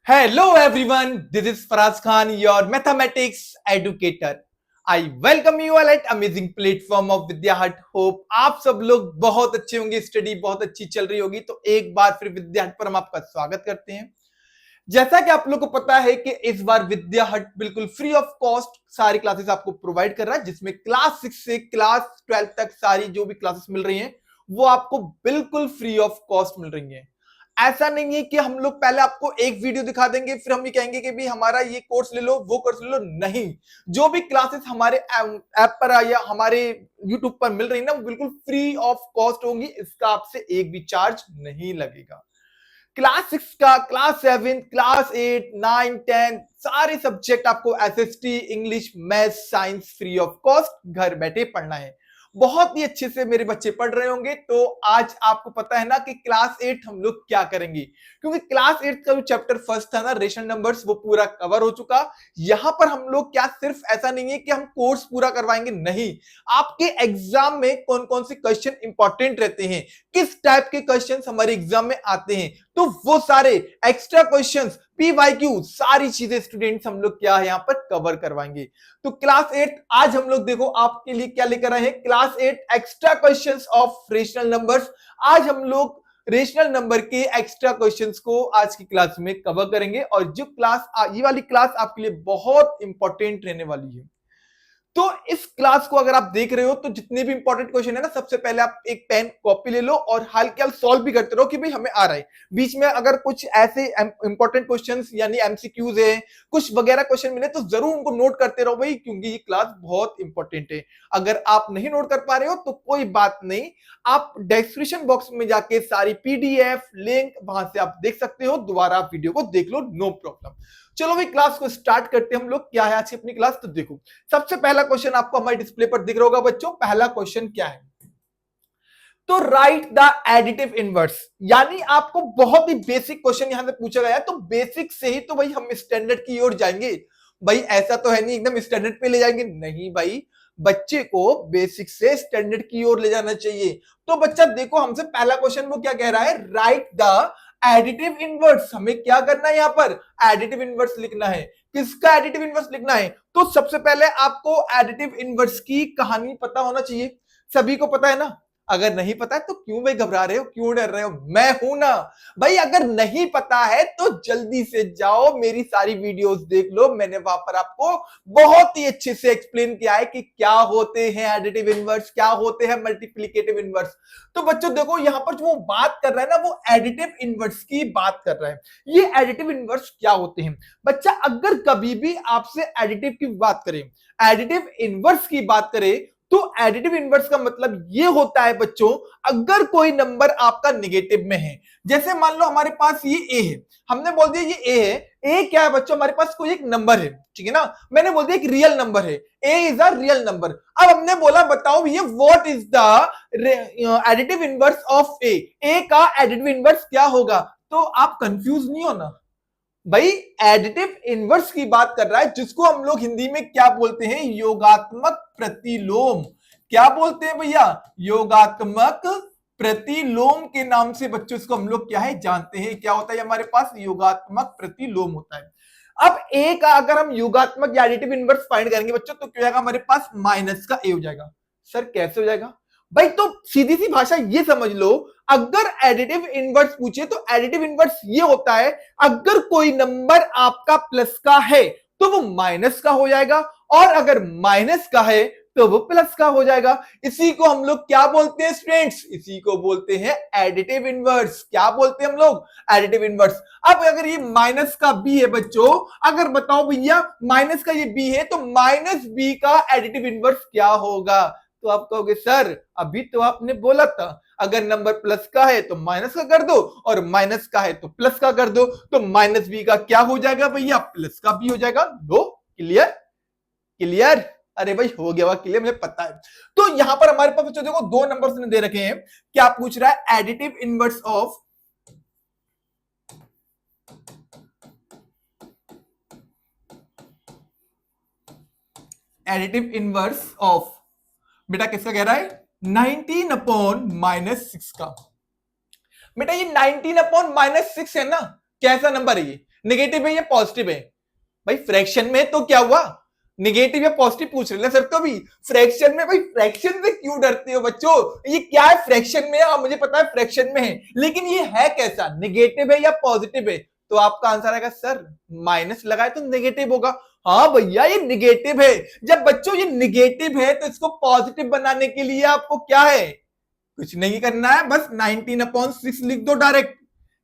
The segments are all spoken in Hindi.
Hello everyone, this is Faraz Khan, your mathematics educator. I welcome you all at amazing platform of Vidya Hut. Hope आप सब लोग बहुत अच्छे होंगे, स्टडी बहुत अच्छी चल रही होगी। तो एक बार फिर विद्या हट पर हम आपका स्वागत करते हैं। जैसा कि आप लोग को पता है कि इस बार विद्या हट बिल्कुल फ्री ऑफ कॉस्ट सारी क्लासेस आपको प्रोवाइड कर रहा है, जिसमें क्लास 6 से क्लास 12 तक सारी जो भी क्लासेस मिल रही हैं वो आपको बिल्कुल फ्री ऑफ कॉस्ट मिल रही हैं। ऐसा नहीं है कि हम लोग पहले आपको एक वीडियो दिखा देंगे फिर हम ये कहेंगे कि भी हमारा ये कोर्स ले लो वो कोर्स ले लो। नहीं, जो भी क्लासेस हमारे ऐप पर या हमारे यूट्यूब पर मिल रही है ना वो बिल्कुल फ्री ऑफ कॉस्ट होंगी। इसका आपसे एक भी चार्ज नहीं लगेगा। क्लास 6 का, क्लास 7, क्लास 8, 9, 10 सारे सब्जेक्ट आपको SST, English, math, science free of cost घर बैठे पढ़ना है। बहुत ही अच्छे से मेरे बच्चे पढ़ रहे होंगे। तो आज आपको पता है ना कि क्लास 8 हम लोग क्या करेंगे, क्योंकि क्लास 8 का जो चैप्टर फर्स्ट था ना रेशनल नंबर्स, वो पूरा कवर हो चुका। यहां पर हम लोग क्या सिर्फ ऐसा नहीं है कि हम कोर्स पूरा करवाएंगे, नहीं, आपके एग्जाम में कौन कौन से क्वेश्चन इंपॉर्टेंट रहते हैं, किस टाइप के क्वेश्चंस हमारे एग्जाम में आते हैं, तो वो सारे एक्स्ट्रा क्वेश्चंस, पीवाईक्यू, सारी चीजें स्टूडेंट्स हम लोग क्या है यहाँ पर कवर करवाएंगे। तो क्लास 8 आज हम लोग देखो आपके लिए क्या लेकर आए हैं, class 8 extra questions of rational numbers. आज हम लोग रेशनल नंबर के एक्स्ट्रा क्वेश्चंस को आज की क्लास में कवर करेंगे, और जो क्लास ये वाली क्लास आपके लिए बहुत इंपॉर्टेंट रहने वाली है। तो इस क्लास को अगर आप देख रहे हो तो जितने भी इंपॉर्टेंट क्वेश्चन है ना, सबसे पहले आप एक पेन कॉपी ले लो और हाल के हाल सॉल्व भी करते रहो कि भाई हमें आ रहा है। बीच में अगर कुछ ऐसे इंपॉर्टेंट क्वेश्चंस यानी एमसीक्यूज है, कुछ वगैरह क्वेश्चन मिले तो जरूर उनको नोट करते रहो भाई, क्योंकि ये क्लास बहुत इंपॉर्टेंट है। अगर आप नहीं नोट कर पा रहे हो तो कोई बात नहीं, आप डिस्क्रिप्शन बॉक्स में जाके सारी पीडीएफ लिंक वहां से आप देख सकते हो, दोबारा आप वीडियो को देख लो, नो प्रॉब्लम। चलो भाई क्लास को स्टार्ट करते हैं हम लोग। क्या है आज की अपनी क्लास, तो देखो सबसे पहला क्वेश्चन आपको हमारे डिस्प्ले पर दिख रहा होगा बच्चों। पहला क्वेश्चन क्या है, तो राइट द एडिटिव इनवर्स। यानी आपको बहुत ही बेसिक क्वेश्चन यहां से पूछा गया है, तो बेसिक से ही तो भाई हम स्टैंडर्ड की ओर जाएंगे। भाई ऐसा तो है नहीं एकदम स्टैंडर्ड पे ले जाएंगे, नहीं भाई, बच्चे को बेसिक से स्टैंडर्ड की ओर ले जाना चाहिए। तो बच्चा देखो हमसे पहला क्वेश्चन वो क्या कह रहा है, राइट द एडिटिव इनवर्स। हमें क्या करना है यहाँ पर, एडिटिव इनवर्स लिखना है। किसका एडिटिव इनवर्स लिखना है, तो सबसे पहले आपको एडिटिव इनवर्स की कहानी पता होना चाहिए। सभी को पता है ना, अगर नहीं पता है तो क्यों भाई घबरा रहे हो, क्यों डर रहे हो, मैं हूं ना भाई। अगर नहीं पता है तो जल्दी से जाओ मेरी सारी वीडियोस देख लो, मैंने वहां पर आपको बहुत ही अच्छे से एक्सप्लेन किया है कि क्या होते हैं एडिटिव इनवर्स, क्या होते हैं मल्टीप्लिकेटिव इनवर्स। तो बच्चों देखो यहां पर जो वो बात कर रहा है ना, वो एडिटिव इनवर्स की बात कर रहा है। ये एडिटिव इनवर्स क्या होते हैं बच्चा, अगर कभी भी आपसे एडिटिव की बात करें, एडिटिव इनवर्स की बात करें, तो एडिटिव इनवर्स का मतलब ये होता है बच्चों, अगर कोई नंबर आपका निगेटिव में है, जैसे मान लो हमारे पास ये ए है, हमने बोल दिया ये ए है। ए क्या है बच्चों, हमारे पास कोई एक नंबर है, ठीक है ना, मैंने बोल दिया एक रियल नंबर है, A is a real number. अब हमने बोला बताओ ये what is the additive inverse of A का एडिटिव इनवर्स क्या होगा। तो आप कंफ्यूज नहीं हो ना भाई, एडिटिव इनवर्स की बात कर रहा है, जिसको हम लोग हिंदी में क्या बोलते हैं, योगात्मक प्रतिलोम। क्या बोलते हैं भैया, योगात्मक प्रतिलोम के नाम से बच्चों इसको हम लोग क्या है जानते हैं। क्या होता है हमारे पास, योगात्मक प्रतिलोम होता है। अब ए का अगर हम योगात्मक या एडिटिव इनवर्स फाइंड करेंगे बच्चों, तो क्या होगा, हमारे पास माइनस का ए हो जाएगा। सर कैसे हो जाएगा भाई, तो सीधी सी भाषा ये समझ लो, अगर एडिटिव इनवर्स पूछे तो एडिटिव इनवर्स ये होता है, अगर कोई नंबर आपका प्लस का है तो वो माइनस का हो जाएगा, और अगर माइनस का है तो वो प्लस का हो जाएगा। इसी को हम लोग क्या बोलते हैं स्टूडेंट्स, इसी को बोलते हैं एडिटिव इनवर्स। क्या बोलते हैं हम लोग, एडिटिव इनवर्स। अब अगर ये माइनस का बी है बच्चों, अगर बताओ भैया माइनस का ये बी है, तो माइनस बी का एडिटिव इनवर्स क्या होगा। तो आप कहोगे सर अभी तो आपने बोला था अगर नंबर प्लस का है तो माइनस का कर दो, और माइनस का है तो प्लस का कर दो, तो माइनस बी का क्या हो जाएगा भैया, प्लस का बी हो जाएगा। लो क्लियर, क्लियर, अरे भाई हो गया क्लियर, मुझे पता है। तो यहां पर हमारे पास बच्चों देखो दो नंबर्स ने दे रखे हैं। क्या पूछ रहा है, additive inverse of additive inverse of बेटा किसका कह रहा है, 19 अपॉन माइनस 6 का। बेटा ये 19 अपॉन माइनस 6 है ना, कैसा नंबर है ये, नेगेटिव है या पॉजिटिव है? भाई फ्रैक्शन में तो क्या हुआ, निगेटिव या पॉजिटिव पूछ रहे हैं सर। तो भी फ्रैक्शन में, भाई फ्रैक्शन से क्यों डरते हो बच्चों? ये क्या है फ्रैक्शन में? हाँ मुझे पता है फ्रैक्शन में है, लेकिन ये है कैसा, निगेटिव है या पॉजिटिव है? तो आपका आंसर आएगा सर माइनस लगाए तो निगेटिव होगा। हाँ भैया ये निगेटिव है। जब बच्चों ये निगेटिव है तो इसको पॉजिटिव बनाने के लिए आपको क्या है, कुछ नहीं करना है, बस 19/6 लिख दो डायरेक्ट।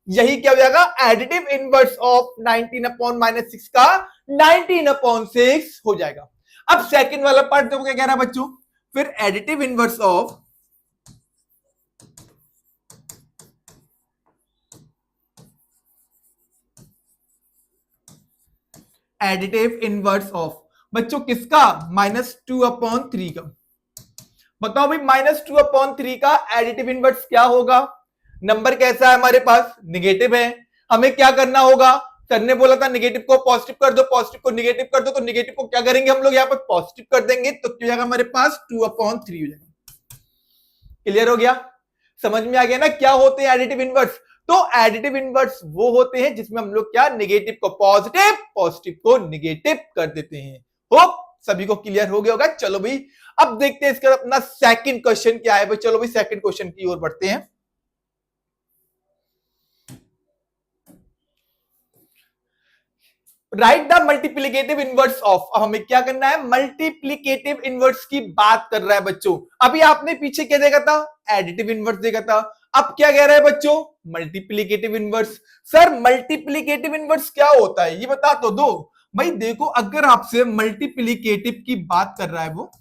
यही क्या हो जाएगा, एडिटिव इनवर्स ऑफ 19/-6 का 19/6 हो जाएगा। अब सेकंड वाला पार्ट देखो क्या कह रहा है बच्चों, फिर एडिटिव इनवर्स ऑफ बच्चों किसका, -2/3 का। बताओ भाई -2/3 का एडिटिव इनवर्स क्या होगा? नंबर कैसा है हमारे पास, निगेटिव है। हमें क्या करना होगा, सर ने बोला था नेगेटिव को पॉजिटिव कर दो, पॉजिटिव को नेगेटिव कर दो, तो नेगेटिव को क्या करेंगे हम लोग यहाँ पर पॉजिटिव कर देंगे, तो क्या जाएगा हमारे पास 2/3 हो जाएगा। क्लियर हो गया, समझ में आ गया ना क्या होते हैं एडिटिव इनवर्स? तो एडिटिव इनवर्स वो होते हैं जिसमें हम लोग क्या, नेगेटिव को पॉजिटिव, पॉजिटिव को नेगेटिव कर देते हैं। होप सभी को क्लियर हो गया होगा। चलो भाई अब देखते हैं इसका अपना सेकंड क्वेश्चन क्या है भाई। चलो भाई सेकंड क्वेश्चन की ओर बढ़ते हैं। Right the multiplicative inverse of, अब हमें क्या करना है, मल्टीप्लीकेटिव इनवर्स की बात कर रहा है बच्चों। अभी आपने पीछे क्या देखा था, एडिटिव इनवर्स देखा था, अब क्या कह रहा है बच्चों, multiplicative inverse. Sir multiplicative inverse क्या होता है ये बता तो दो भाई। देखो अगर आपसे मल्टीप्लीकेटिव की बात कर रहा है वो,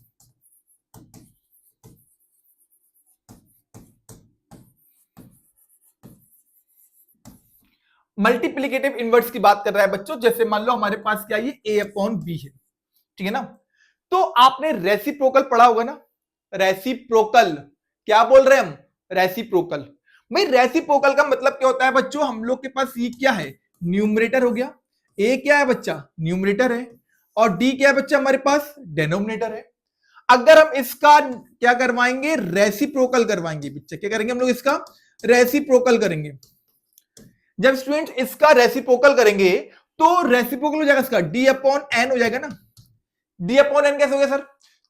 मल्टीप्लीकेटिव इनवर्स की बात कर रहा है बच्चों, जैसे मान लो हमारे पास क्या ये a/b है, ठीक है ना। तो आपने रेसिप्रोकल पढ़ा होगा ना, रेसिप्रोकल क्या बोल रहे हैं हम, रेसिप्रोकल। भाई रेसिप्रोकल का मतलब क्या होता है बच्चों, हम लोग के पास ये क्या है, न्यूमरेटर हो गया, ए क्या है बच्चा, न्यूमरेटर है, और डी क्या है बच्चा हमारे पास, डेनोमिनेटर है। अगर हम इसका क्या करवाएंगे, रेसिप्रोकल करवाएंगे बच्चा, क्या करेंगे हम लोग, इसका रेसिप्रोकल करेंगे। जब स्टूडेंट इसका रेसिप्रोकल करेंगे तो रेसिप्रोकल हो जाएगा इसका d/n हो जाएगा ना। d/n कैसे हो गया सर,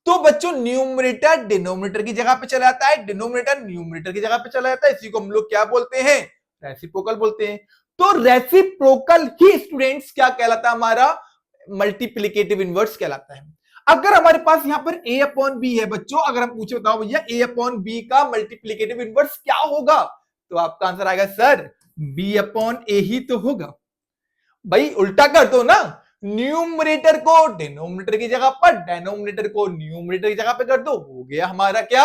तो बच्चों न्यूमरेटर डिनोमिनेटर की जगह पे चला जाता है, डिनोमिनेटर न्यूमरेटर की जगह पे चला जाता है, इसी को हम लोग क्या बोलते हैं, रेसिप्रोकल बोलते हैं। तो रेसिप्रोकल ही स्टूडेंट्स क्या कहलाता है, हमारा मल्टीप्लीकेटिव इनवर्स कहलाता है। अगर हमारे पास यहां पर a/b है बच्चों, अगर हम पूछे बताओ भैया a/b का मल्टीप्लीकेटिव इनवर्स क्या होगा, तो आपका आंसर आएगा सर b/a ही तो होगा। भाई उल्टा कर दो ना, न्यूमरेटर को डिनोमिनेटर की जगह पर, डेनोमिनेटर को न्यूमरेटर की जगह पे कर दो, हो गया हमारा क्या,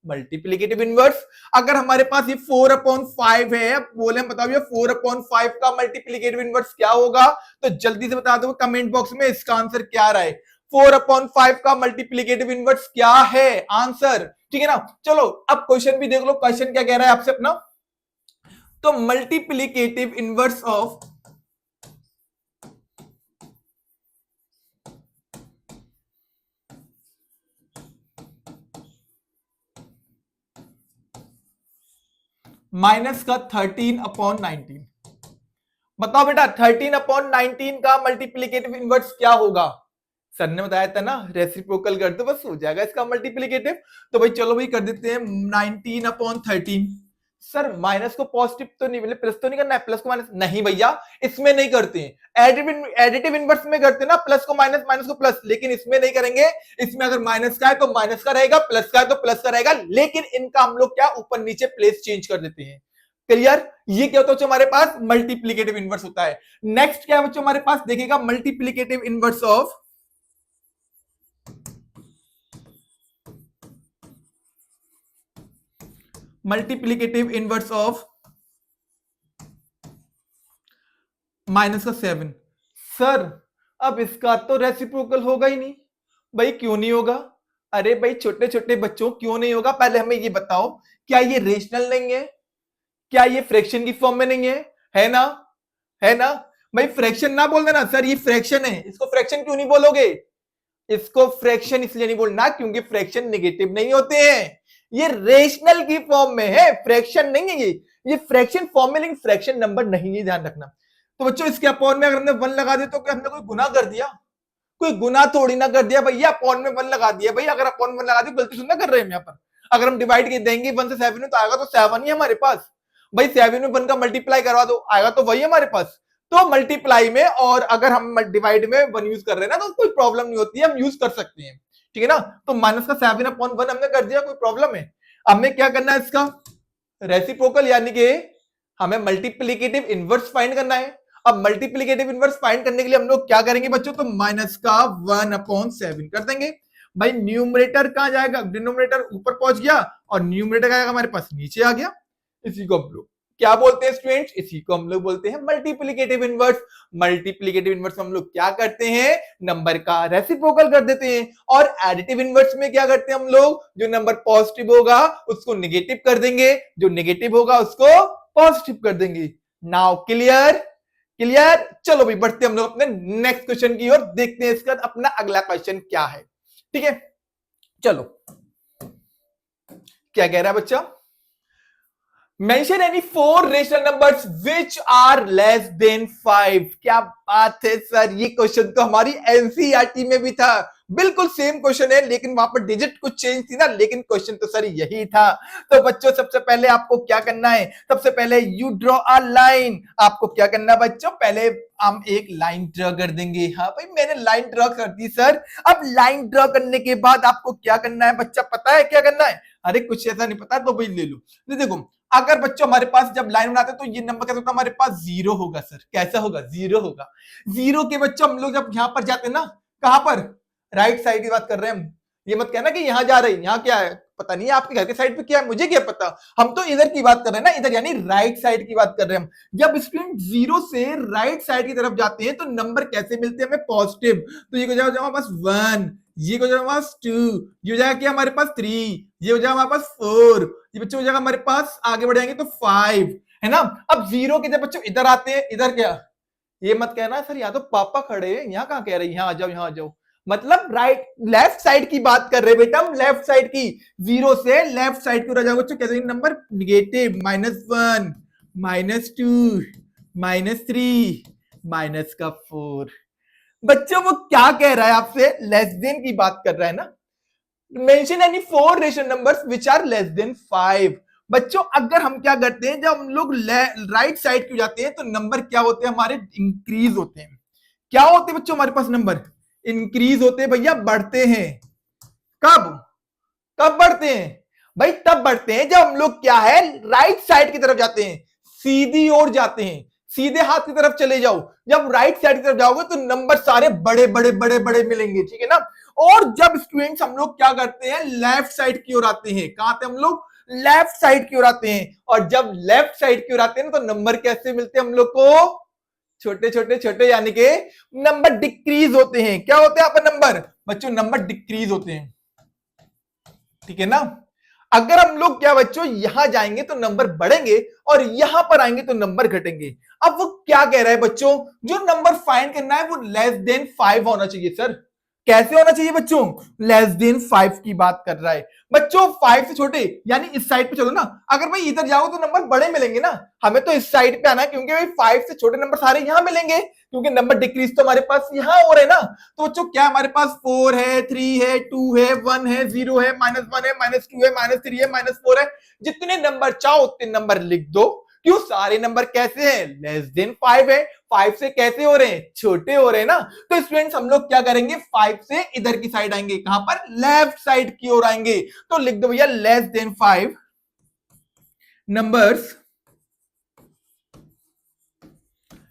मल्टीप्लीकेटिव इनवर्स। अगर हमारे पास ये 4/5 है, अब बोले हम बताओ ये 4/5 का मल्टीप्लीकेटिव इनवर्स क्या होगा, तो जल्दी से बता दो कमेंट बॉक्स में इसका आंसर क्या रहा है। 4/5 का मल्टीप्लीकेटिव इनवर्स क्या है आंसर, ठीक है ना। चलो अब क्वेश्चन भी देख लो, क्वेश्चन क्या कह रहा है आपसे अपना, तो मल्टीप्लीकेटिव इनवर्स ऑफ माइनस का 13/19, बताओ बेटा 13/19 का मल्टीप्लीकेटिव इनवर्स क्या होगा। सर ने बताया था ना रेसिप्रोकल कर दो बस हो जाएगा इसका मल्टीप्लीकेटिव। तो भाई चलो भाई कर देते हैं 19/13। सर माइनस को पॉजिटिव तो नहीं, प्लस तो नहीं करना है, प्लस को माइनस नहीं भैया, इसमें नहीं करते हैं। एडिटिव इनवर्स में करते हैं ना, प्लस को माइनस, माइनस को प्लस, लेकिन इसमें नहीं करेंगे। इसमें अगर माइनस का है तो माइनस का रहेगा, प्लस का है तो प्लस का रहेगा, लेकिन इनका हम लोग क्या ऊपर नीचे प्लेस चेंज कर देते हैं। क्लियर, ये क्या होता है हमारे पास, मल्टीप्लीकेटिव इनवर्स होता है। नेक्स्ट क्या है बच्चों हमारे पास, देखिएगा मल्टीप्लीकेटिव इनवर्स ऑफ -7। सर अब इसका तो रेसिप्रोकल होगा ही नहीं। भाई क्यों नहीं होगा, अरे भाई छोटे छोटे बच्चों क्यों नहीं होगा, पहले हमें ये बताओ क्या ये रेशनल नहीं है, क्या ये फ्रैक्शन की फॉर्म में नहीं है ना, है ना। भाई फ्रैक्शन ना बोल देना सर ये फ्रैक्शन है, इसको फ्रैक्शन क्यों नहीं बोलोगे, इसको फ्रैक्शन इसलिए नहीं बोलना क्योंकि फ्रैक्शन नेगेटिव नहीं होते हैं, ये रेशनल की फॉर्म में है, फ्रैक्शन नहीं है ये फ्रैक्शन फॉर्म में, लेकिन फ्रैक्शन नंबर नहीं है, ध्यान रखना। तो बच्चों इसके अपॉन में अगर हमने 1 लगा दिया तो क्या हमने कोई गुनाह कर दिया? कोई गुनाह थोड़ी ना कर दिया भैया, अपॉन में 1 लगा दिया भैया। अगर अपॉन 1 लगा दिया गलती सुनना कर रहे हैं यहाँ पर। अगर हम डिवाइड कर देंगे 1 से 7 में तो आएगा तो 7 ही हमारे पास। भाई 7 में 1 का मल्टीप्लाई करवा दो, आएगा तो वही हमारे पास। तो मल्टीप्लाई में और अगर हम डिवाइड में 1 यूज कर रहे हैं ना तो कोई प्रॉब्लम नहीं होती है, हम यूज कर सकते हैं, ठीक है ना। तो माइनस का 7/1 हमने कर दिया, कोई प्रॉब्लम है? अब हमें क्या करना है इसका रेसिप्रोकल, यानी कि हमें मल्टीप्लिकेटिव इनवर्स फाइंड करना है। अब मल्टीप्लिकेटिव इनवर्स फाइंड करने के लिए हम लोग क्या करेंगे बच्चों, तो माइनस का 1/7 कर देंगे। भाई न्यूमरेटर कहां जाएगा, डिनोमिनेटर ऊपर पहुंच गया और न्यूमरेटर का हमारे पास नीचे आ गया। इसी को हम लोग क्या बोलते हैं स्टूडेंट्स, इसी को हम लोग बोलते हैं मल्टीप्लिकेटिव इनवर्स। मल्टीप्लिकेटिव इनवर्स हम लोग क्या करते हैं, नंबर का रेसिप्रोकल कर देते हैं। और एडिटिव इनवर्स में क्या करते हैं हम लोग, जो नंबर पॉजिटिव होगा उसको नेगेटिव कर देंगे, जो नेगेटिव होगा उसको पॉजिटिव कर देंगे। Now clear? क्लियर? चलो भाई बढ़ते हम लोग अपने नेक्स्ट क्वेश्चन की ओर, देखते हैं इसका अपना अगला क्वेश्चन क्या है। ठीक है, चलो क्या कह रहा है बच्चा, mention any 4 rational numbers which are less than 5। क्या बात है सर, ये क्वेश्चन तो हमारी एनसीईआरटी में भी था, बिल्कुल सेम क्वेश्चन है, लेकिन वहां पर डिजिट कुछ चेंज थी ना, लेकिन क्वेश्चन तो सर यही था। तो बच्चों सबसे पहले आपको क्या करना है, सबसे पहले यू ड्रॉ अ लाइन। आपको क्या करना है बच्चों, पहले हम एक लाइन ड्रॉ कर देंगे। हाँ भाई मैंने लाइन ड्रॉ कर दी सर। अब लाइन ड्रॉ करने के बाद आपको क्या करना है बच्चा, पता है क्या करना है? अरे कुछ ऐसा नहीं पता तो भाई ले लो। देखो अगर बच्चों हमारे पास जब लाइन बनाते हैं तो ये नंबर कैसे होगा, हमारे पास 0 होगा सर। कैसा होगा, 0 होगा। 0 के बच्चों हम लोग जब यहां पर जाते हैं ना, कहां पर, राइट साइड की बात कर रहे हैं हम। ये मत कहना कि यहां जा रहे हैं, यहां क्या है पता नहीं है, आपके घर के साइड पे क्या है मुझे क्या पता, हम तो इधर की बात कर रहे हैं ना, इधर यानी राइट साइड की बात कर रहे हैं हम। जब स्टूडेंट 0 से राइट साइड की तरफ जाते हैं तो नंबर कैसे मिलते हैं हमें, पॉजिटिव। तो ये हो जाएगा हमारे पास 1, ये हो जाएगा हमारे पास 2, ये हो जाएगा क्या हमारे पास 3, ये हो जाएगा हमारे पास 4, ये बच्चों हो जाएगा हमारे पास, आगे बढ़ जाएंगे तो 5, है ना। अब 0 के जब बच्चों इधर आते हैं, इधर क्या, ये मत कहना सर यहाँ तो पापा खड़े हैं, यहाँ कहाँ कह रहे हैं, यहाँ आ जाओ यहाँ आ जाओ, मतलब राइट लेफ्ट साइड की बात कर रहे हैं बेटा हम, लेफ्ट साइड की। 0 से लेफ्ट साइड की जाओगे बच्चों, कैसे नंबर नेगेटिव, -1, -2, -3, -4। बच्चों वो क्या कह रहा है आपसे, लेस देन की बात कर रहा है ना। Mention any 4 rational numbers which are less than 5। बच्चों अगर हम क्या करते हैं, जब हम लोग राइट साइड की जाते हैं तो नंबर क्या होते हैं हमारे, इंक्रीज होते हैं। क्या होते हैं बच्चों हमारे पास नंबर, इंक्रीज होते हैं भैया, बढ़ते हैं। कब कब बढ़ते हैं भाई, तब बढ़ते हैं जब हम लोग क्या है राइट साइड की तरफ जाते हैं, सीधी ओर जाते हैं, सीधे हाथ की तरफ चले जाओ। जब राइट साइड की तरफ जाओगे तो नंबर सारे बड़े बड़े बड़े बड़े मिलेंगे, ठीक है ना। और जब स्टूडेंट्स हम लोग क्या करते हैं, लेफ्ट साइड की ओर आते हैं, कहां आते हैं हम लोग, लेफ्ट साइड की ओर आते हैं। और जब लेफ्ट साइड की ओर आते हैं तो नंबर कैसे मिलते हैं हम लोग को, छोटे छोटे छोटे, यानी कि नंबर डिक्रीज होते हैं। क्या होते हैं यहाँ पर नंबर बच्चों, नंबर डिक्रीज होते हैं, ठीक है ना। अगर हम लोग क्या बच्चों यहां जाएंगे तो नंबर बढ़ेंगे और यहां पर आएंगे तो नंबर घटेंगे। अब वो क्या कह रहा है बच्चों, जो नंबर फाइंड करना है वो लेस देन 5 होना चाहिए सर। कैसे होना चाहिए बच्चों, लेस देन 5 की बात कर रहा है बच्चों। 5 से छोटे, यानी इस साइड पे चलो ना, अगर भाई इधर जाओ तो नंबर बड़े मिलेंगे ना, हमें तो इस साइड पे आना है, क्योंकि भाई 5 से छोटे नंबर सारे यहां मिलेंगे, क्योंकि नंबर डिक्रीज तो हमारे पास यहां हो रहे हैं ना। तो बच्चों क्या हमारे पास 4 है, 3 है, 2 है, 1 है, 0 है, -1 है, -2 है, -3 है, -4 है, जितने नंबर चाहो उतने नंबर लिख दो। क्यों, सारे नंबर कैसे हैं, लेस देन 5 है। 5 से कैसे हो रहे हैं, छोटे हो रहे हैं ना। तो स्टूडेंट्स हम लोग क्या करेंगे, 5 से इधर की साइड आएंगे, कहां पर, लेफ्ट साइड की ओर आएंगे। तो लिख दो भैया less than 5 numbers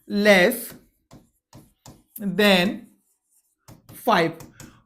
less than 5।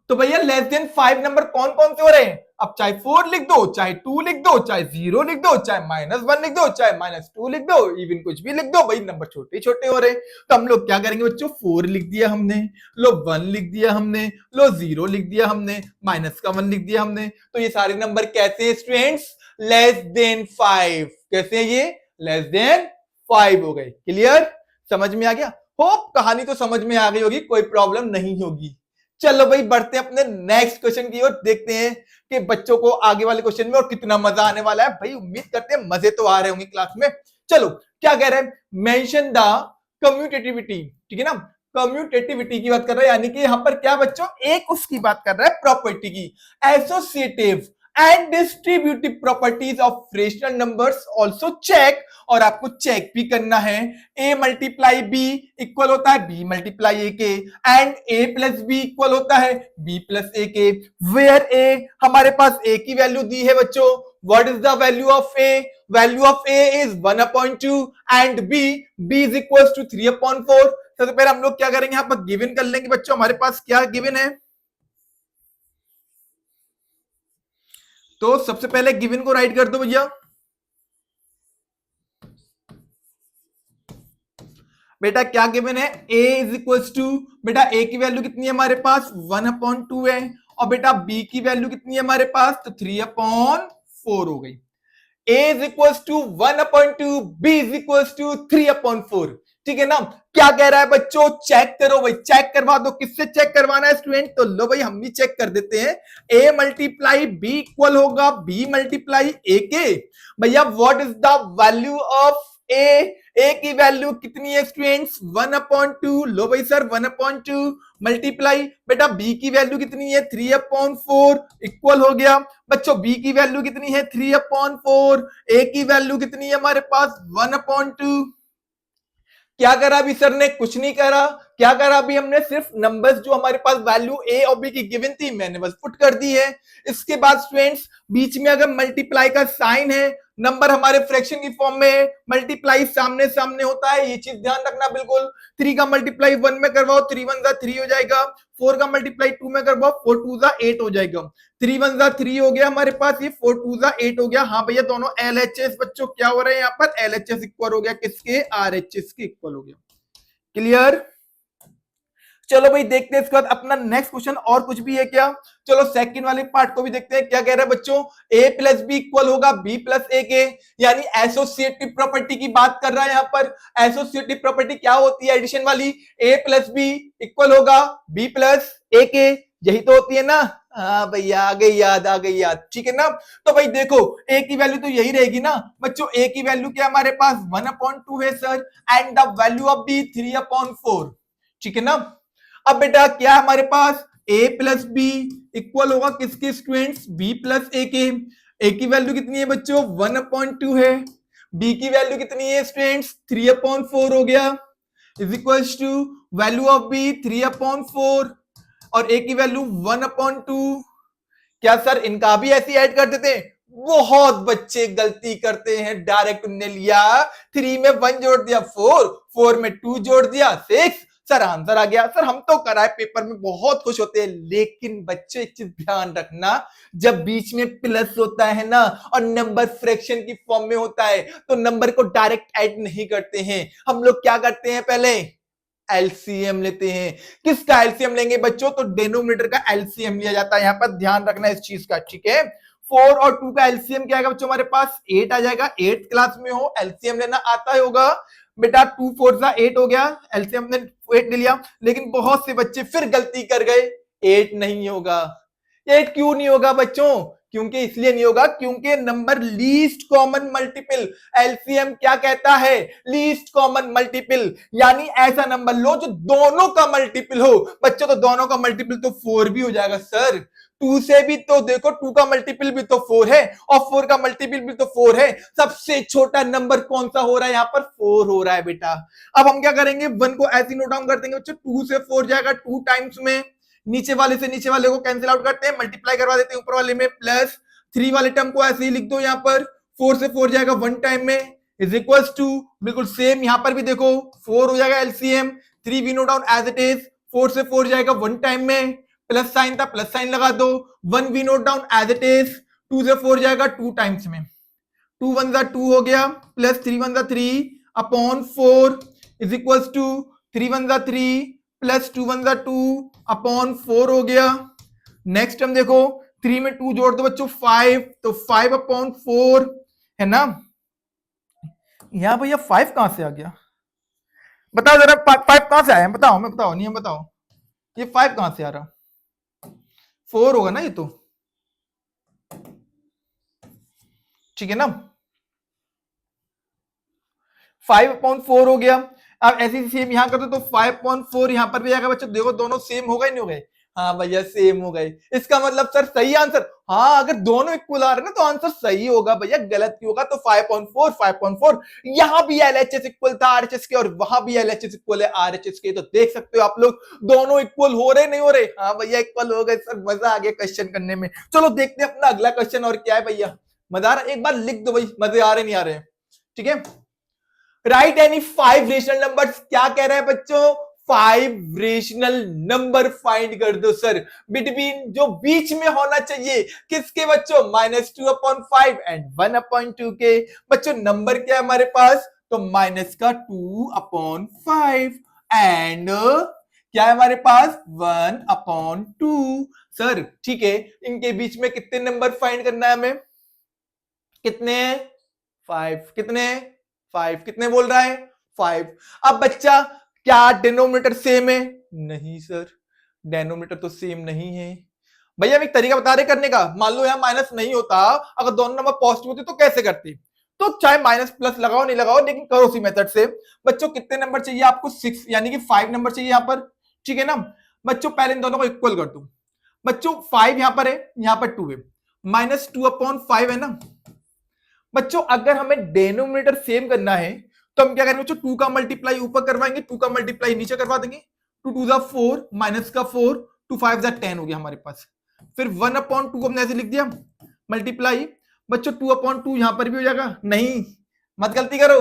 तो भैया लेस देन 5 नंबर कौन कौन से हो रहे हैं, अब चाहे 4 लिख दो, चाहे 2 लिख दो, चाहे 0 लिख दो, चाहे -1 लिख दो, चाहे -2 लिख दो, इवन कुछ भी लिख दो, भाई नंबर छोटे छोटे हो रहे हैं। तो हम लोग क्या करेंगे बच्चों, 4 लिख दिया हमने, लो 1 लिख दिया हमने, लो 0 लिख दिया हमने, -1 लिख दिया हमने। तो ये सारे नंबर कैसे हैं स्टूडेंट्स, लेस देन 5। कैसे हैं ये, लेस देन 5 हो गए। क्लियर, समझ में आ गया, होप कहानी तो समझ में आ गई होगी, कोई प्रॉब्लम नहीं होगी। चलो भाई बढ़ते हैं अपने नेक्स्ट क्वेश्चन की ओर, देखते हैं कि बच्चों को आगे वाले क्वेश्चन में और कितना मजा आने वाला है। भाई उम्मीद करते हैं मजे तो आ रहे होंगे क्लास में। चलो क्या कह रहे हैं, मेंशन द कम्यूटेटिविटी, ठीक है ना, कम्यूटेटिविटी की बात कर रहा है, यानी कि यहां पर क्या बच्चों, एक उसकी बात कर रहा है प्रॉपर्टी की, associative and distributive properties of fractional numbers also check, और आपको चेक भी करना है, a मल्टीप्लाई b इक्वल होता है b मल्टीप्लाई a के, and a plus b equal होता है b प्लस a के, वेयर a हमारे पास a की वैल्यू दी है बच्चों, what is the value of a, value of a is 1/2 and b is equal to 3/4। सबसे पहले हम लोग क्या करेंगे, यहां पर गिवन कर लेंगे बच्चों, हमारे पास क्या गिवन है, तो सबसे पहले गिवन को राइट कर दो भैया, बेटा क्या गिवन है, a इज इक्वल टू, बेटा a की वैल्यू कितनी है हमारे पास 1/2 है, और बेटा b की वैल्यू कितनी है हमारे पास, तो 3/4 हो गई, a is equal to 1/2, b is equal to 3/4, ठीक है ना। क्या कह रहा है बच्चों, चेक करो भाई, चेक करवा दो, किससे चेक करवाना है स्टूडेंट, तो लो भाई हम भी चेक कर देते हैं, a मल्टीप्लाई b इक्वल होगा b मल्टीप्लाई a के, भैया what is the value of a की वैल्यू कितनी है स्टूडेंट्स 1/2, लो भाई सर 1/2 मल्टीप्लाई, बेटा b की वैल्यू कितनी है 3/4 इक्वल हो गया, बच्चों b की वैल्यू कितनी है 3/4, a की वैल्यू कितनी है हमारे पास 1/2। क्या करा अभी सर ने, कुछ नहीं करा, क्या करा अभी हमने, सिर्फ नंबर्स जो हमारे पास वैल्यू a और b की गिवन थी मैंने बस पुट कर दी है। इसके बाद स्टूडेंट्स बीच में अगर मल्टीप्लाई का साइन है, नंबर हमारे फ्रैक्शन की फॉर्म में है, मल्टीप्लाई सामने सामने होता है, ये चीज ध्यान रखना बिल्कुल। 3 का मल्टीप्लाई 1 में करवाओ 3 1 जा 3 हो जाएगा, 4 का मल्टीप्लाई 2 में करवाओ 4 2 जा 8 हो जाएगा, 3 1 जा 3 हो गया हमारे पास, ये 4 2 जा 8 हो गया। हाँ भैया दोनों LHS बच्चों क्या हो रहे हैं यहाँ पर, LHS इक्वल हो गया किसके, RHS के इक्वल हो गया, क्लियर। चलो भाई देखते हैं इसके बाद अपना नेक्स्ट क्वेश्चन, और कुछ भी है क्या, चलो सेकंड वाले पार्ट को भी देखते हैं, क्या कह रहा है बच्चों, a प्लस बी इक्वल होगा b प्लस a के, यानी एसोसिएटिव प्रॉपर्टी की बात कर रहा है यहाँ पर। एसोसिएटिव प्रॉपर्टी क्या होती है, एडिशन वाली, a प्लस बी इक्वल होगा b प्लस a के, यही तो होती है ना। हाँ भैया आ गई याद, आ गई याद, ठीक है ना। तो भाई देखो a की वैल्यू तो यही रहेगी ना बच्चों, a की वैल्यू क्या हमारे पास 1/2 है sir, and the value of b 3/4, ठीक है ना। अब बेटा क्या हमारे पास a प्लस बी इक्वल होगा किसके स्टूडेंट्स, b प्लस a के, a की वैल्यू कितनी है बच्चों 1/2 है, b की वैल्यू कितनी है स्टूडेंट्स 3/4 हो गया, is equal to value of b 3/4 और a की वैल्यू 1/2। क्या सर इनका भी ऐसे ऐड कर देते हैं, बहुत बच्चे गलती करते हैं, डायरेक्ट उनने लिया 3 में 1 जोड़ दिया 4, 4 में 2 जोड़ दिया 6, सर आंसर आ गया। सर हम तो कराए पेपर में बहुत खुश होते हैं, लेकिन बच्चे एक चीज ध्यान रखना, जब बीच में प्लस होता है ना और नंबर फ्रैक्शन की फॉर्म में होता है तो नंबर को डायरेक्ट ऐड नहीं करते हैं, हम लोग क्या करते हैं पहले एलसीएम लेते हैं। किसका एलसीएम लेंगे बच्चों, तो डिनोमिनेटर का एलसीएम लिया जाता है, यहां पर ध्यान रखना इस चीज का, ठीक है। 4 और 2 का एलसीएम क्या आएगा बच्चों, हमारे पास 8 आ जाएगा, 8th क्लास में हो एलसीएम लेना आता ही होगा बेटा, 2 4 जा 8 हो गया, एलसीएम ने 8 ले लिया, लेकिन बहुत से बच्चे फिर गलती कर गए, 8 नहीं होगा। 8 क्यों नहीं होगा बच्चों, क्योंकि इसलिए नहीं होगा क्योंकि number least common multiple, LCM क्या कहता है, लीस्ट कॉमन मल्टीपल, यानी ऐसा नंबर लो जो दोनों का मल्टीपल हो। बच्चों तो दोनों का मल्टीपल तो 4 भी हो जाएगा सर, 2 से भी तो देखो 2 का मल्टीपल भी तो 4 है और 4 का मल्टीपल भी तो 4 है, सबसे छोटा नंबर कौन सा हो रहा है यहाँ पर 4 हो रहा है बेटा। अब हम क्या करेंगे, 1 को ऐसे नोट डाउन कर देंगे बच्चों, 2 से 4 जाएगा 2 टाइम्स में, नीचे वाले से नीचे वाले को कैंसिल आउट करते हैं, मल्टीप्लाई करवा देते हैं ऊपर वाले में, प्लस 3 वाले टर्म को ऐसे ही लिख दो यहाँ पर, 4 से 4 जाएगा 1 टाइम में, इज इक्वल टू बिल्कुल सेम यहां पर भी देखो 4 हो जाएगा LCM, 3 we note down as it is, 4 से 4 जाएगा 1 टाइम में, प्लस साइन था प्लस साइन लगा दो, 1 we note down as it is, 2 से 4 जाएगा 2 टाइम्स में, 2 1 जा 2 हो गया, प्लस 3 1 जा 3 अपॉन 4 इज इक्वल टू 3 1 जा 3 प्लस 2 1 जा 2 अपॉन 4 हो गया। नेक्स्ट हम देखो 3 में 2 जोड़ दो बच्चों 5, तो 5 अपॉन 4 है ना, यहां भैया 5 कहां से आ गया, बताओ जरा 5 कहां से आया, बताओ, मैं बताओ नियम बताओ, ये 5 कहां से आ रहा, 4 होगा ना ये तो, ठीक है ना, 5/4 हो गया। अब ऐसे ही सेम यहाँ कर दो तो 5.4 यहाँ पर भी आएगा बच्चों। देखो दोनों सेम हो गए नहीं हो गए? हाँ भैया सेम हो गए। इसका मतलब सर सही आंसर, हाँ अगर दोनों इक्वल आ रहे ना तो आंसर सही होगा भैया, गलत क्यों होगा? तो 5.4 5.4 यहां भी एलएचएस इक्वल था आरएचएस के और वहां भी एलएचएस इक्वल है आरएचएस के। तो देख सकते हो आप लोग दोनों इक्वल हो रहे नहीं हो रहे? हाँ भैया इक्वल हो गए सर, मजा आ गया क्वेश्चन करने में। चलो देखते हैं अपना अगला क्वेश्चन और क्या है भैया। मजा आ रहा? एक बार लिख दो भाई, मजे आ रहे नहीं आ रहे? ठीक है। Right any 5 rational numbers. क्या कह रहे हैं बच्चों? 5 रेशनल नंबर फाइंड कर दो सर, बिटवीन जो बीच में होना चाहिए किसके बच्चों? -2/5 एंड 1/2 के। बच्चों नंबर क्या है हमारे पास? तो माइनस का 2/5 एंड क्या है हमारे पास? 1/2। सर ठीक है, इनके बीच में कितने नंबर फाइंड करना है हमें? कितने? 5। कितने? 5। कितने बोल रहा है? 5। अब बच्चा क्या डिनोमिनेटर सेम है? नहीं सर, डिनोमिनेटर तो सेम नहीं है। भैया हम एक तरीका बता रहे करने का। मान लो यहां माइनस नहीं होता, अगर दोनों नंबर पॉजिटिव होते तो कैसे करते? तो चाहे माइनस प्लस लगाओ नहीं लगाओ, लेकिन करो उसी मेथड से। बच्चों कितने नंबर चाहिए आपको? 6, यानी कि 5 नंबर चाहिए यहां पर। ठीक है ना बच्चों? पहले इन दोनों को इक्वल कर दो। बच्चों 5 यहां पर है, यहां पर 2 है, -2/5 है ना बच्चों। अगर हमें डेनोमिनेटर सेम करना है तो हम क्या करेंगे बच्चों? 2 का मल्टीप्लाई ऊपर करवाएंगे, 2 का मल्टीप्लाई नीचे करवा देंगे। 2 2 4 माइनस का 4, 2 5 10 हो गया हमारे पास। फिर 1/2 हमने ऐसे लिख दिया मल्टीप्लाई। बच्चों 2/2 यहां पर भी हो जाएगा। नहीं मत गलती करो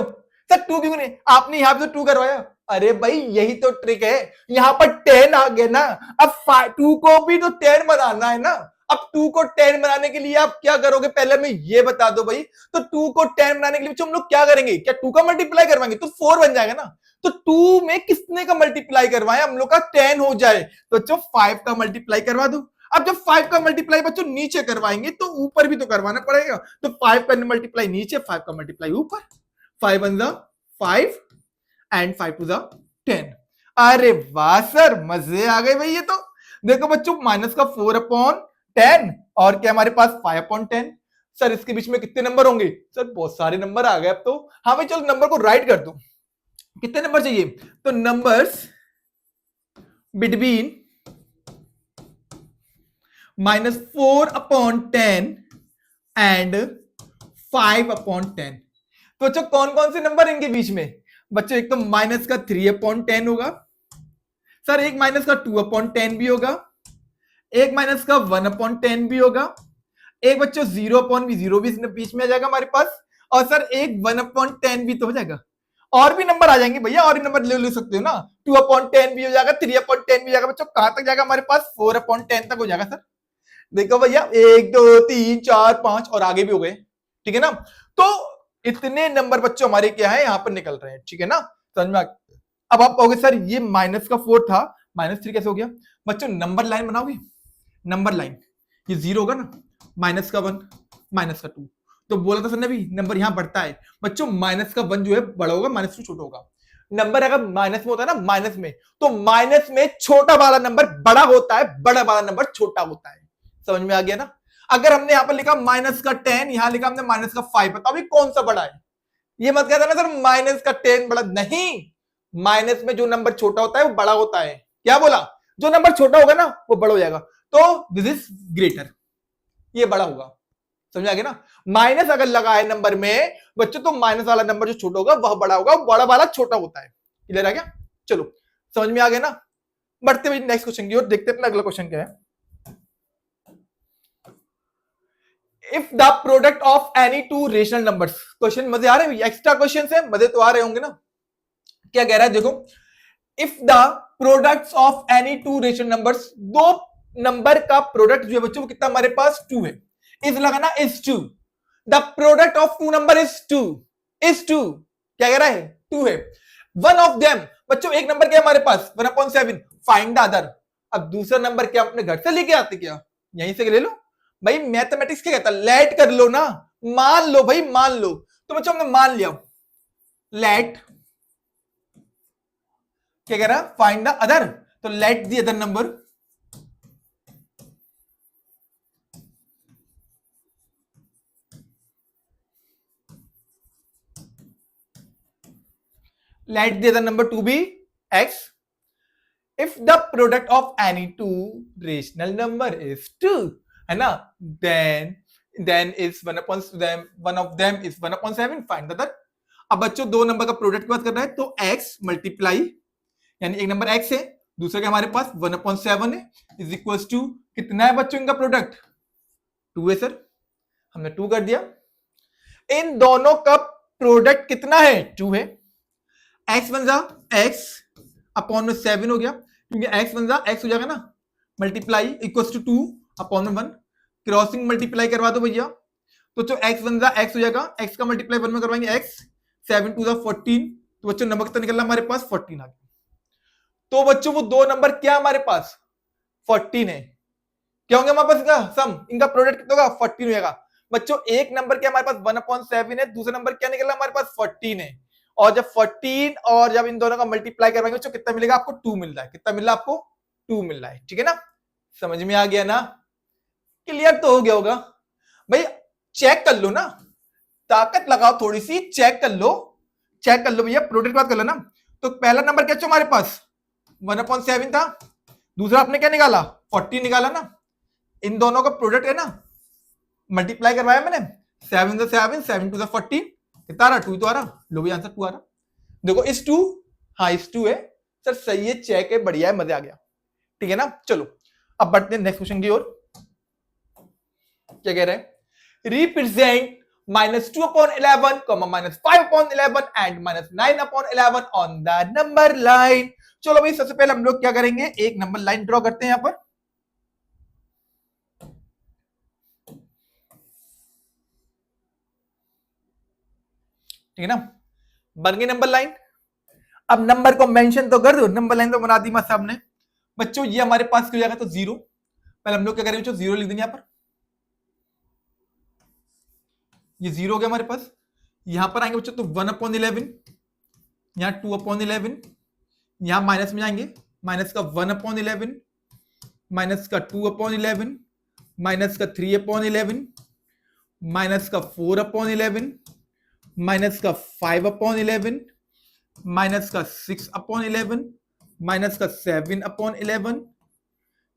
सर, 2 क्यों नहीं? आपने यहां पे तो 2 करवाया। अरे भाई यही तो ट्रिक है, यहां पर 10 आ गया ना। अब 2 को भी तो 10 बनाना है ना। अब 2 को 10 बनाने के लिए आप क्या करोगे? पहले मैं ये बता दो भाई। तो 2 को 10 बनाने के लिए हम लोग क्या करेंगे? क्या 2 का मल्टीप्लाई करवाएंगे तो 4 बन जाएगा ना। तो 2 में किसने का मल्टीप्लाई करवाए? हम लोग का 10 हो जाए तो बच्चों 5 का मल्टीप्लाई करवा दो। अब जब 5 का मल्टीप्लाई बच्चों नीचे करवाएंगे तो ऊपर भी तो करवाना पड़ेगा। तो 5 का मल्टीप्लाई नीचे, 5 का मल्टीप्लाई ऊपर। 5 1 5 एंड 5 2 10। अरे वाह सर, मजे आ गए भाई ये तो। देखो बच्चों माइनस का 4/10 और क्या हमारे पास 5/10। सर इसके बीच में कितने नंबर होंगे? सर बहुत सारे नंबर आ गए अब तो। हाँ भाई चलो नंबर को राइट कर दो। कितने नंबर चाहिए? तो नंबर्स बिटवीन -4/10 एंड 5/10। तो बच्चों कौन कौन से नंबर इनके बीच में? बच्चों एक तो माइनस का 3/10 होगा सर, एक माइनस का 2/10 भी होगा, एक माइनस का 1/10 भी होगा, एक बच्चों 0/0 भी बीच में आ जाएगा हमारे पास, और सर एक 1/10 भी तो हो जाएगा। और भी नंबर आ जाएंगे भैया, और भी नंबर ले सकते हो ना। 2/10 भी हो जाएगा, 3/10 भी जाएगा। बच्चों कहां तक जाएगा हमारे पास? 4/10 तक हो जाएगा सर। देखो भैया 1 2 3 4 5 और आगे भी हो गए। ठीक है ना। तो इतने नंबर बच्चों हमारे क्या है यहाँ पर निकल रहे हैं। ठीक है ना, समझ में अब आप कहोगे सर ये -4 था, -3 कैसे हो गया? बच्चों नंबर लाइन बनाओगे, नंबर लाइन ये 0 होगा ना, -1 -2। तो बोला था सर ने भी नंबर यहां बढ़ता है बच्चों। -1 जो है बड़ा होगा, -2 छोटा होगा। नंबर अगर माइनस में होता है ना, माइनस में, तो माइनस में छोटा वाला नंबर बड़ा होता है, बड़ा वाला नंबर छोटा होता है। समझ में आ गया ना। अगर हमने यहां पर लिखा -10, यहां लिखा हमने -5, बताओ भी कौन सा बड़ा है? ये मत कहता ना सर -10 बड़ा, नहीं। माइनस में जो नंबर छोटा होता है वो बड़ा होता है। क्या बोला? जो नंबर छोटा होगा ना वो बड़ा हो जाएगा। तो दिस इज ग्रेटर, ये बड़ा होगा। समझ आ गया ना। माइनस अगर लगा है नंबर में बच्चों तो माइनस वाला नंबर जो छोटा होगा वह बड़ा होगा, बड़ा वाला छोटा होता है। क्लियर आ गया? चलो समझ में आ गया ना। बढ़ते हुए नेक्स्ट क्वेश्चन की ओर देखते हैं। अपना अगला क्वेश्चन क्या है? If the product of any two rational numbers. Question मजे आ रहे हैं? एक्स्ट्रा क्वेश्चन है, मजे तो आ रहे होंगे ना। क्या कह रहा है देखो, if the products of any two rational numbers, दो नंबर का प्रोडक्ट जो है बच्चों वो कितना हमारे पास? 2 है। इज लगाना is 2। The product of two number is 2, is 2। क्या कह रहा है? 2 है। वन ऑफ देम, बच्चों एक नंबर क्या हमारे पास? 1/7। Find the other. अब दूसरा नंबर क्या अपने घर से लेके आते? क्या यहीं से ले लो भाई। मैथमेटिक्स क्या कहता है? लेट कर लो ना, मान लो भाई, मान लो। तो बच्चों हमने मान लिया, लेट क्या कह रहा? Find the other. तो let the other number, let the number to be x. If the product of any two rational number is 2, है ना, then is one of them is 1/7. Find the other. अब बच्चों दो नंबर का प्रोडक्ट की बात कर रहा है तो x मल्टीप्लाई, यानी एक नंबर x है, दूसरा का हमारे पास 1/7 है, इज इक्वल टू कितना है बच्चों इनका प्रोडक्ट? 2 है सर, हमने 2 कर दिया। इन दोनों का प्रोडक्ट कितना है? 2 है। x बन जा x अपॉन में 7 हो गया, क्योंकि x बन जा x हो जाएगा ना, मल्टीप्लाई इक्वल टू 2 अपॉन में 1, क्रॉसिंग मल्टीप्लाई करवा दो भैया, तो जो x बन जा x हो जाएगा, x का मल्टीप्लाई 1 में करवाएंगे x, 7 2 14, तो बच्चों नंबर कितना निकल रहा हमारे पास? 14 आ गया। तो बच्चों वो दो नंबर क्या हमारे पास? 14 है। क्या होंगे हमारे पास इनका सम, इनका प्रोडक्ट कितना होगा? 14 हो जाएगा। बच्चों एक नंबर क्या हमारे पास 1/7 है, दूसरा नंबर क्या निकल रहा है हमारे पास? 14 है। और जब 14 और जब इन दोनों का मल्टीप्लाई करवाएंगे बच्चों कितना मिलेगा आपको? 2 मिल रहा है। कितना मिल रहा है आपको? 2 मिल रहा है। ठीक है ना, समझ में आ गया ना? क्लियर तो हो गया होगा भाई। चेक कर लो ना, ताकत लगाओ थोड़ी सी, चेक कर लो, चेक कर लो भैया, प्रोडक्ट बात कर लो ना। तो पहला नंबर क्या हमारे पास 1/7 था, दूसरा आपने क्या निकाला? 14 निकाला ना। इन दोनों का प्रोडक्ट है ना, मल्टीप्लाई करवाया मैंने, 7 से 7 7 2 14, कितना आ रहा? 2 तो आ रहा। लो भैया आंसर 2 आ रहा। देखो इस 2, हाँ इस 2 है सर, सही है, चेक है, बढ़िया है, मजा आ गया। ठीक है ना, चलो अब बढ़ते हैं नेक्स्ट क्वेश्चन की ओर। क्या कह रहे हैं? Represent -2/11, -5/11 and -9/11 on the number line. चलो भाई सबसे पहले हम लोग क्या करेंगे, एक नंबर लाइन ड्रॉ करते हैं यहां पर। ठीक है ना, बन गई नंबर लाइन। अब नंबर को मेंशन तो कर दो, नंबर लाइन तो बना दी मत साहब ने। बच्चों ये हमारे पास क्या हो जाएगा? तो 0। पहले हम लोग क्या करेंगे बच्चों? 0 लिख देंगे यहां पर, ये 0 हो गया हमारे पास। यहां पर आएंगे बच्चों तो 1/11, यहां 2/11, यहां माइनस में जाएंगे, माइनस का 1/11, माइनस का 2/11, माइनस का 3/11, माइनस का 4/11, माइनस का 5/11, माइनस का 6/11, माइनस का 7/11,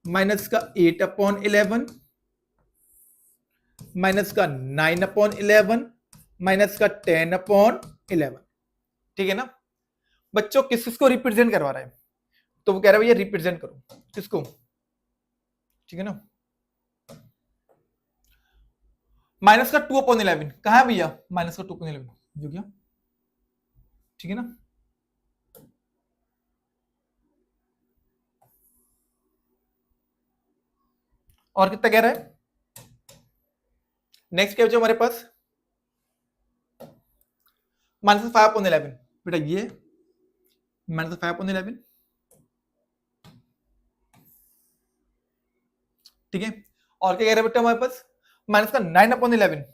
माइनस का 8/11, माइनस का 9/11, माइनस का 10/11। ठीक है ना बच्चों, किस किसको रिप्रेजेंट करवा रहा है? तो वो कह रहा है भैया रिप्रेजेंट करो किसको? ठीक है ना, माइनस का 2/11 कहां है भैया? माइनस का 2/11 जो गया। ठीक है ना, और कितना कह रहा है? नेक्स्ट क्या बचा हमारे पास? -5/11, बेटा ये -5/11। ठीक है, और क्या कह रहा है बेटा हमारे पास? माइनस का 9/11,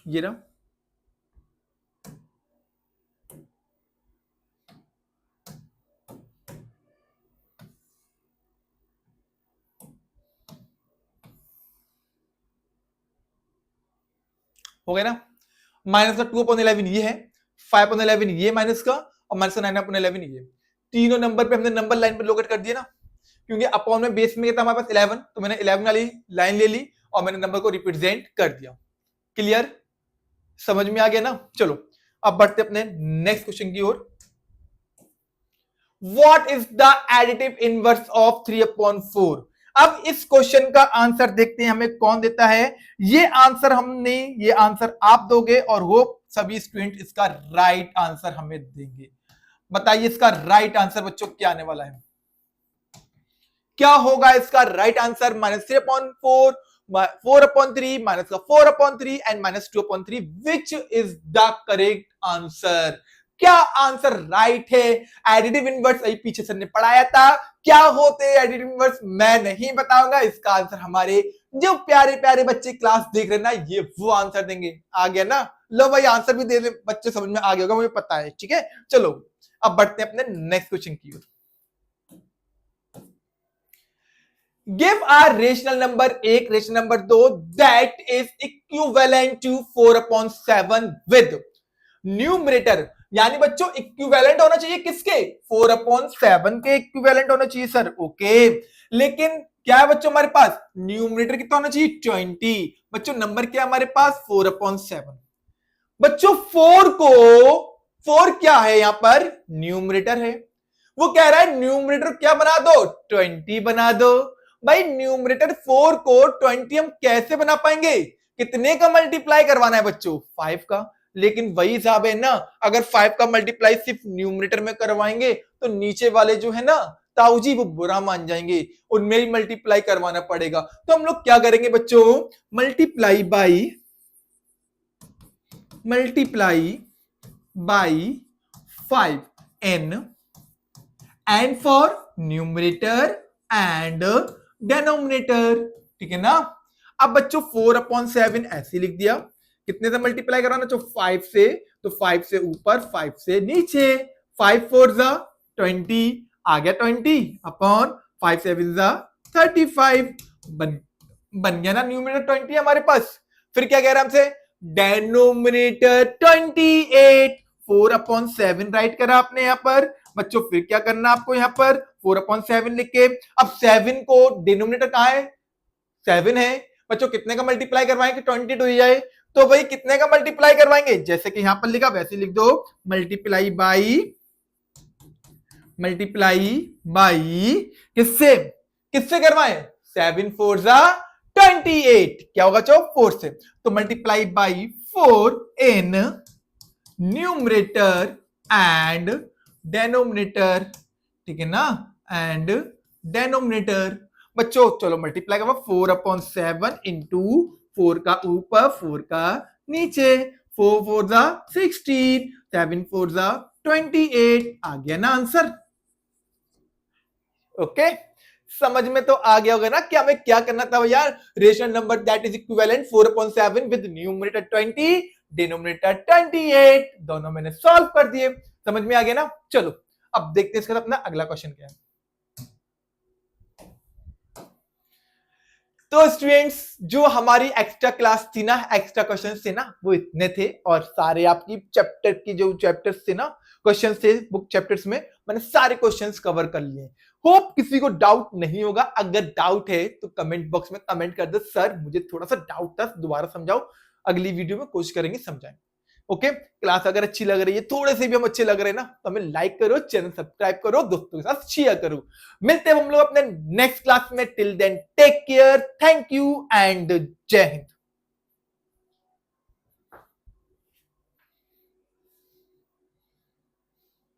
ये रहा। हो गया ना, माइनस का 2/11 ये है, 5/11 ये माइनस का, और माइनस का 9/11 ये। तीनों नंबर पे हमने नंबर लाइन पे लोकेट कर दिया ना, क्योंकि अपॉन में बेस में क्या था हमारे पास 11, तो मैंने 11 वाली लाइन ले ली और मैंने नंबर को रिप्रेजेंट कर दिया। क्लियर, समझ में आ गया ना? चलो अब बढ़ते अपने नेक्स्ट क्वेश्चन की ओर। What is the additive inverse of 3/4? अब इस क्वेश्चन का आंसर देखते हैं हमें कौन देता है। ये आंसर हमने, ये आंसर आप दोगे और होप सभी स्टूडेंट इसका राइट आंसर हमें देंगे। बताइए इसका राइट आंसर बच्चों क्या आने वाला है? क्या होगा इसका राइट आंसर? -3/4, 4/3, माइनस का 4/3 and -2/3, which is the correct answer? क्या आंसर राइट है? एडिटिव इनवर्स अभी पीछे सर ने पढ़ाया था, क्या होते हैं एडिटिव इनवर्स मैं नहीं बताऊंगा, इसका आंसर हमारे जो प्यारे प्यारे बच्चे क्लास देख रहे हैं ना, ये वो आंसर देंगे। आ गया ना? लो भाई आंसर भी दे दे, बच्चे समझ में आ गया होगा, मुझे पता है। ठीक है, चलो अब बढ़ते हैं अपने नेक्स्ट क्वेश्चन की ओर। गिव a रेशनल नंबर एक, रेशनल नंबर दो that is equivalent to 4/7 with numerator, यानी बच्चों इक्विवेलेंट होना चाहिए किसके, 4/7 के इक्विवेलेंट होना चाहिए सर। ओके, लेकिन क्या है बच्चों हमारे पास न्यूमरेटर कितना होना चाहिए 20। बच्चों नंबर क्या है हमारे पास 4/7। बच्चों 4 क्या है यहां पर न्यूमरेटर है, वो कह रहा है न्यूमरेटर क्या बना दो 20 बना दो। भाई न्यूमरेटर 4 को 20 हम कैसे बना पाएंगे, कितने का मल्टीप्लाई करवाना है बच्चों 5 का, लेकिन वही हिसाब है ना, अगर 5 का मल्टीप्लाई सिर्फ न्यूमरेटर में करवाएंगे तो नीचे वाले जो है ना ताऊजी वो बुरा मान जाएंगे, उनमें ही मल्टीप्लाई करवाना पड़ेगा। तो हम लोग क्या करेंगे बच्चों, multiply by 5 and for numerator and denominator, ठीक है ना। अब बच्चों 4/7 ऐसे लिख दिया, कितने से मल्टीप्लाई कराना, तो 5 से, तो 5 से ऊपर 5 से नीचे, 5 4 20 आ गया 20 अपॉन 5 7 35 बन गया ना न्यूमरेटर 20 हमारे पास। फिर क्या कह रहा है हमसे, डेनोमिनेटर 28, 4/7 राइट करा आपने यहां पर। बच्चों फिर क्या करना आपको यहां पर 4/7 लिख के, अब 7 को डिनोमिनेटर कहां है 7 है, बच्चों कितने का मल्टीप्लाई करवाएंगे 22 ही जाए, तो भाई कितने का मल्टीप्लाई करवाएंगे, जैसे कि यहां पर लिखा वैसे लिख दो, मल्टीप्लाई बाई किससे किससे करवाएं, 7 4 28, क्या होगा चो 4 से, तो multiply by 4 in numerator and denominator, ठीक है ना, एंड डेनोमिनेटर। बच्चों चलो मल्टीप्लाई करो 4/7 इंटू 4 का ऊपर 4 का नीचे, 4 4 16, 7 4 28, आ गया ना आंसर। ओके, समझ में तो आ गया होगा ना कि हमें क्या करना था यार, rational number that is equivalent 4/7 with numerator 20 denominator 28, दोनों मैंने सॉल्व कर दिए, समझ में आ गया ना। चलो अब देखते हैं इसका अपना अगला क्वेश्चन क्या है। तो स्टूडेंट्स जो हमारी एक्स्ट्रा क्लास थी ना, एक्स्ट्रा क्वेश्चंस थे ना वो इतने थे, और सारे आपकी चैप्टर की जो चैप्टर्स थे ना, क्वेश्चंस थे बुक चैप्टर्स में, मैंने सारे क्वेश्चंस कवर कर लिए। होप किसी को डाउट नहीं होगा, अगर डाउट है तो कमेंट बॉक्स में कमेंट कर दो, सर मुझे थोड़ा सा डाउट था दोबारा समझाओ, अगली वीडियो में कोशिश करेंगे समझाएं। ओके, क्लास अगर अच्छी लग रही है, थोड़े से भी हम अच्छे लग रहे हैं ना, तो हमें लाइक करो, चैनल सब्सक्राइब करो, दोस्तों के साथ शेयर करो। मिलते हैं हम लोग अपने नेक्स्ट क्लास में, till then take care, thank you and जय हिंद।